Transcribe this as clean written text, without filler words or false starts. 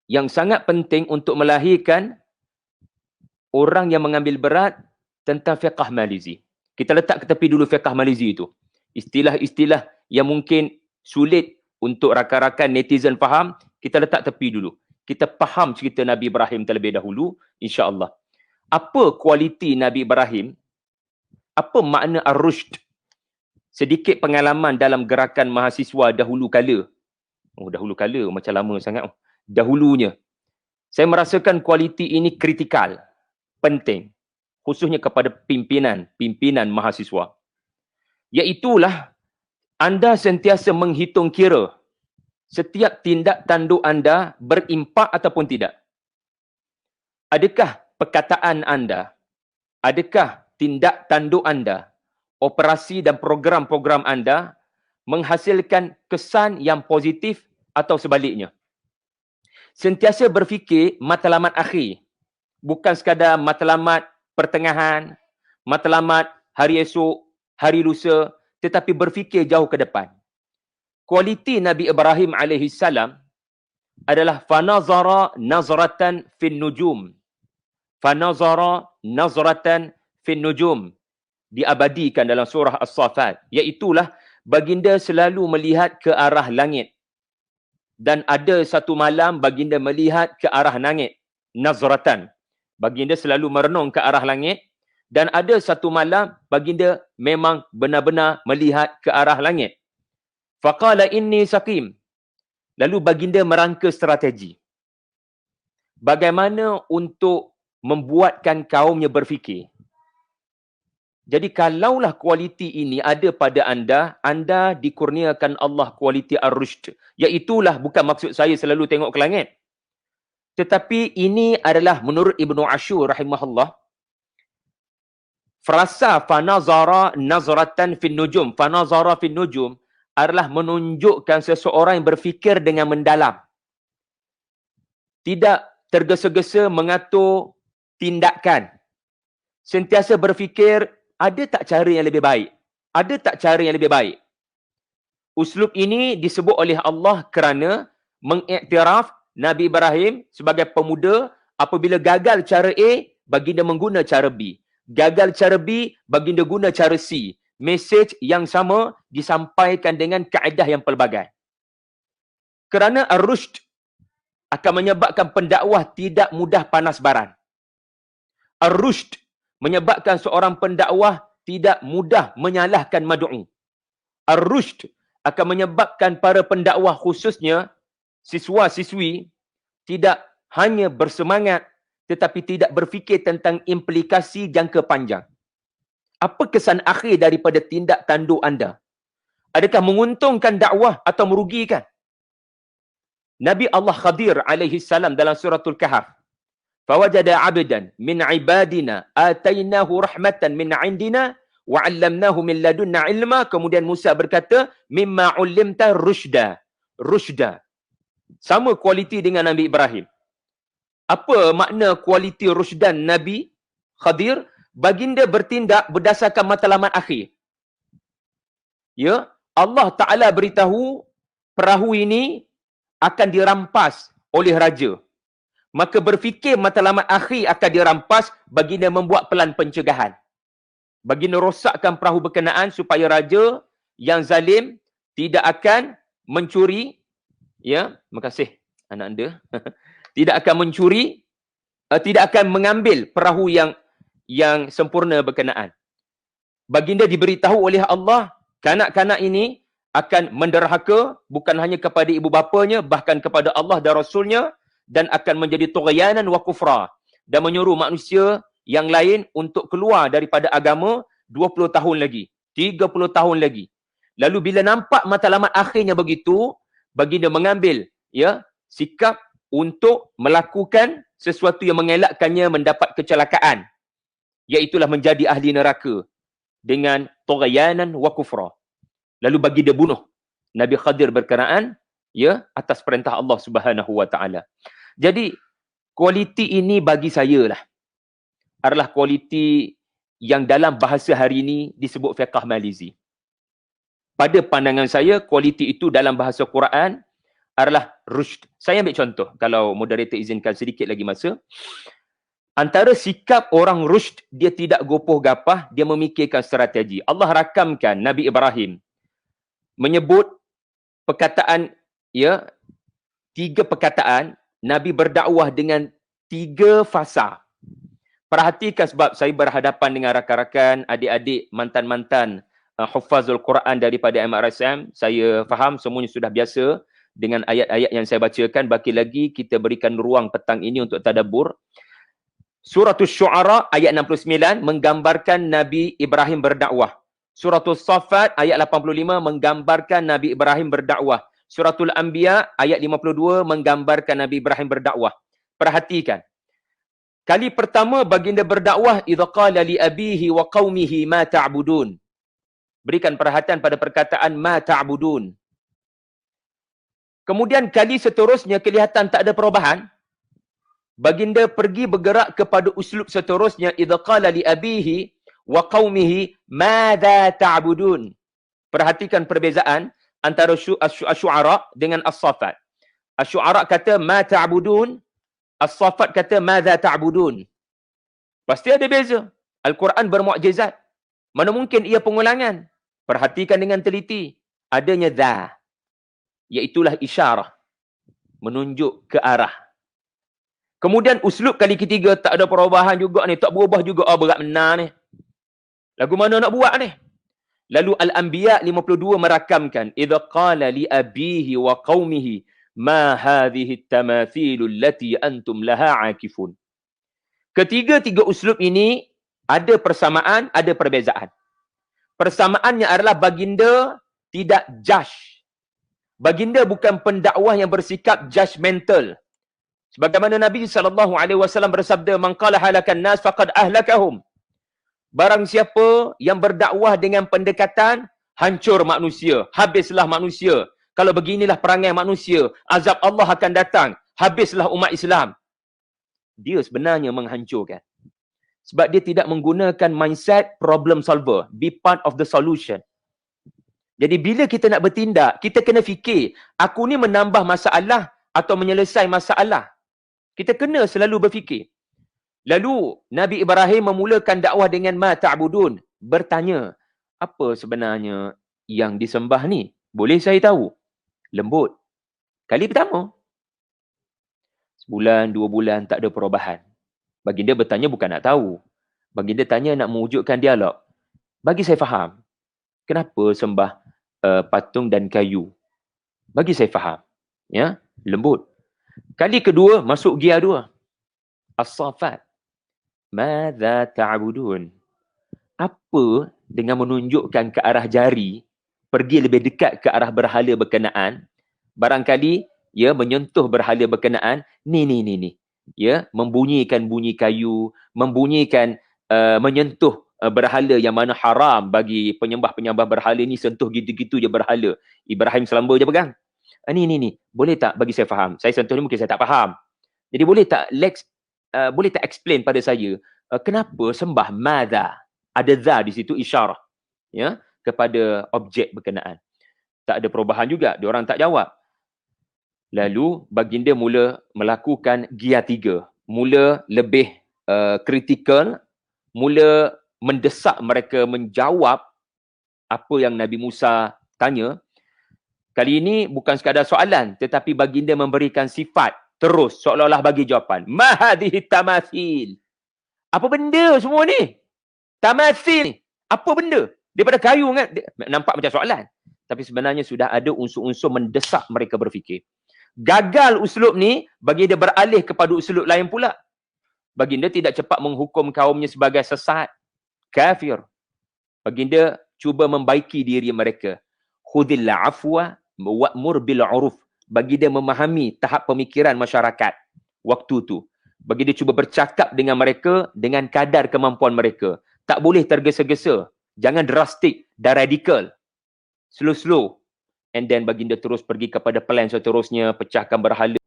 yang sangat penting untuk melahirkan orang yang mengambil berat tentang fiqh Malizi. Kita letak ke tepi dulu fiqh Malizi itu. Istilah-istilah yang mungkin sulit untuk rakan-rakan netizen faham, kita letak tepi dulu. Kita faham cerita Nabi Ibrahim terlebih dahulu, insya-Allah. Apa kualiti Nabi Ibrahim? Apa makna ar-rushd? Sedikit pengalaman dalam gerakan mahasiswa dahulu kala. Oh, dahulu kala macam lama sangat. Dahulunya. Saya merasakan kualiti ini kritikal, penting, khususnya kepada pimpinan mahasiswa. Iaitulah anda sentiasa menghitung kira setiap tindak tanduk anda berimpak ataupun tidak. Adakah perkataan anda, adakah tindak tanduk anda, operasi dan program-program anda menghasilkan kesan yang positif atau sebaliknya? Sentiasa berfikir matlamat akhir, bukan sekadar matlamat pertengahan, matlamat hari esok, hari lusa, tetapi berfikir jauh ke depan. Kualiti Nabi Ibrahim AS adalah fanazara nazratan fin nujum. Fanazara nazratan fin nujum. Diabadikan dalam surah As-Saffat. Iaitulah baginda selalu melihat ke arah langit. Dan ada satu malam baginda melihat ke arah langit. Nazratan. Baginda selalu merenung ke arah langit. Dan ada satu malam baginda memang benar-benar melihat ke arah langit. Faqala inni saqim. Lalu baginda merangka strategi. Bagaimana untuk membuatkan kaumnya berfikir. Jadi kalaulah kualiti ini ada pada anda, anda dikurniakan Allah kualiti ar-rushd. Iaitulah, bukan maksud saya selalu tengok ke langit. Tetapi ini adalah menurut Ibnu Ashur rahimahullah, frasa fanazara nazratan fin nujum, fanazara fin nujum adalah menunjukkan seseorang yang berfikir dengan mendalam. Tidak tergesa-gesa mengatur tindakan. Sentiasa berfikir, ada tak cara yang lebih baik? Ada tak cara yang lebih baik? Uslub ini disebut oleh Allah kerana mengiktiraf Nabi Ibrahim sebagai pemuda, apabila gagal cara A, baginda mengguna cara B. Gagal cara B, baginda guna cara C. Mesej yang sama disampaikan dengan kaedah yang pelbagai. Kerana ar-rushd akan menyebabkan pendakwah tidak mudah panas baran. Ar-rushd menyebabkan seorang pendakwah tidak mudah menyalahkan mad'u. Ar-rushd akan menyebabkan para pendakwah, khususnya siswa-siswi, tidak hanya bersemangat tetapi tidak berfikir tentang implikasi jangka panjang. Apa kesan akhir daripada tindak tanduk anda? Adakah menguntungkan dakwah atau merugikan? Nabi Allah Khadir alaihi salam dalam suratul Kahf, fawajada 'abdan min 'ibadina atainahu rahmatan min 'indina wa 'allamnahu min ladunna 'ilma. Kemudian Musa berkata, mimma 'ullimta rusyda. Rusyda. Sama kualiti dengan Nabi Ibrahim. Apa makna kualiti rusydan Nabi Khadir? Baginda bertindak berdasarkan matlamat akhir. Ya, Allah Ta'ala beritahu perahu ini akan dirampas oleh raja. Maka berfikir matlamat akhir akan dirampas, baginda membuat pelan pencegahan. Baginda rosakkan perahu berkenaan supaya raja yang zalim tidak akan mencuri. Ya, terima kasih anak anda. Tidak akan mencuri, tidak akan mengambil perahu yang sempurna berkenaan. Baginda diberitahu oleh Allah, kanak-kanak ini akan menderhaka bukan hanya kepada ibu bapanya, bahkan kepada Allah dan Rasulnya, dan akan menjadi tughyanan wa kufra, dan menyuruh manusia yang lain untuk keluar daripada agama 20 tahun lagi, 30 tahun lagi. Lalu bila nampak matlamat akhirnya begitu, baginda mengambil sikap untuk melakukan sesuatu yang mengelakkannya mendapat kecelakaan, iaitulah menjadi ahli neraka dengan tughyanan wa kufra. Lalu baginda bunuh Nabi Khadir berkenaan atas perintah Allah Subhanahu wa taala. Jadi kualiti ini bagi saya lah adalah kualiti yang dalam bahasa hari ini disebut fiqh Malizi. Pada pandangan saya, kualiti itu dalam bahasa Quran adalah rushd. Saya ambil contoh, kalau moderator izinkan sedikit lagi masa. Antara sikap orang rushd, dia tidak gopoh gapah, dia memikirkan strategi. Allah rakamkan Nabi Ibrahim menyebut perkataan, ya, 3 perkataan. Nabi berdakwah dengan 3 fasa. Perhatikan, sebab saya berhadapan dengan rakan-rakan, adik-adik, mantan-mantan Huffazul Quran daripada MRSM. Saya faham semuanya sudah biasa dengan ayat-ayat yang saya bacakan. Baki lagi kita berikan ruang petang ini untuk tadabbur. Suratul Syu'ara ayat 69 menggambarkan Nabi Ibrahim berdakwah. Suratul Saffat ayat 85 menggambarkan Nabi Ibrahim berdakwah. Suratul Anbiya ayat 52 menggambarkan Nabi Ibrahim berdakwah. Perhatikan. Kali pertama baginda berdakwah, idza qala li abihi wa qaumihi ma ta'budun. Berikan perhatian pada perkataan ma ta'budun. Kemudian kali seterusnya kelihatan tak ada perubahan. Baginda pergi bergerak kepada uslub seterusnya, idza qala li abihi wa qaumihi madza ta'budun. Perhatikan perbezaan antara Asy-Syu'ara dengan As-Saffat. Asy-Syu'ara kata ma ta'budun, As-Saffat kata madza ta'budun. Pasti ada beza. Al-Quran bermukjizat. Mana mungkin ia pengulangan? Perhatikan dengan teliti. Adanya dha, iaitulah isyarah, menunjuk ke arah. Kemudian uslub kali ketiga tak ada perubahan juga ni, tak berubah juga. Berat benar ni. Lagu mana nak buat ni? Lalu Al-Anbiya 52 merakamkan, idza qala li abihi wa qaumihi ma hadhihi at-tamathil allati antum laha akifun. Ketiga-tiga uslub ini ada persamaan, ada perbezaan. Persamaannya adalah baginda tidak judge. Baginda bukan pendakwah yang bersikap judgmental. Sebagaimana Nabi SAW bersabda, man qala halakan nas faqad ahlakahum. Barang siapa yang berdakwah dengan pendekatan hancur manusia, habislah manusia. Kalau beginilah perangai manusia, azab Allah akan datang, habislah umat Islam. Dia sebenarnya menghancurkan. Sebab dia tidak menggunakan mindset problem solver, be part of the solution. Jadi bila kita nak bertindak, kita kena fikir, aku ni menambah masalah atau menyelesaikan masalah. Kita kena selalu berfikir. Lalu Nabi Ibrahim memulakan dakwah dengan ma ta'budun, bertanya, apa sebenarnya yang disembah ni? Boleh saya tahu? Lembut. Kali pertama. Sebulan, 2 bulan tak ada perubahan. Baginda bertanya bukan nak tahu. Baginda tanya nak mewujudkan dialog. Bagi saya faham. Kenapa sembah patung dan kayu? Bagi saya faham. Ya, lembut. Kali kedua masuk gear 2. As-Saffat. Madza ta'budun? Apa dengan menunjukkan ke arah jari, pergi lebih dekat ke arah berhala berkenaan, barangkali ya menyentuh berhala berkenaan, ni. Ya, membunyikan bunyi kayu, membunyikan menyentuh berhala yang mana haram bagi penyembah-penyembah berhala ni, sentuh gitu-gitu je berhala. Ibrahim selamba je pegang. Ni. Boleh tak bagi saya faham? Saya sentuh ni mungkin saya tak faham. Jadi boleh tak boleh tak explain pada saya kenapa sembah madza? Ada za di situ, isyarah ya kepada objek berkenaan. Tak ada perubahan juga, diorang tak jawab. Lalu baginda mula melakukan gear 3. Mula lebih kritikal, mula mendesak mereka menjawab apa yang Nabi Musa tanya. Kali ini bukan sekadar soalan, tetapi baginda memberikan sifat terus, seolah-olah bagi jawapan. Ma hadhihi tamathil. Apa benda semua ni? Tamathil ni. Apa benda? Daripada kayu kan? Nampak macam soalan. Tapi sebenarnya sudah ada unsur-unsur mendesak mereka berfikir. Gagal uslub ni, baginda beralih kepada uslub lain pula. Baginda tidak cepat menghukum kaumnya sebagai sesat, kafir. Baginda cuba membaiki diri mereka. Khudhil afwa wa'mur bil 'uruf. Baginda memahami tahap pemikiran masyarakat waktu tu. Baginda cuba bercakap dengan mereka dengan kadar kemampuan mereka. Tak boleh tergesa-gesa. Jangan drastik dan radikal. Slow-slow. And then baginda terus pergi kepada plan seterusnya, pecahkan berhala.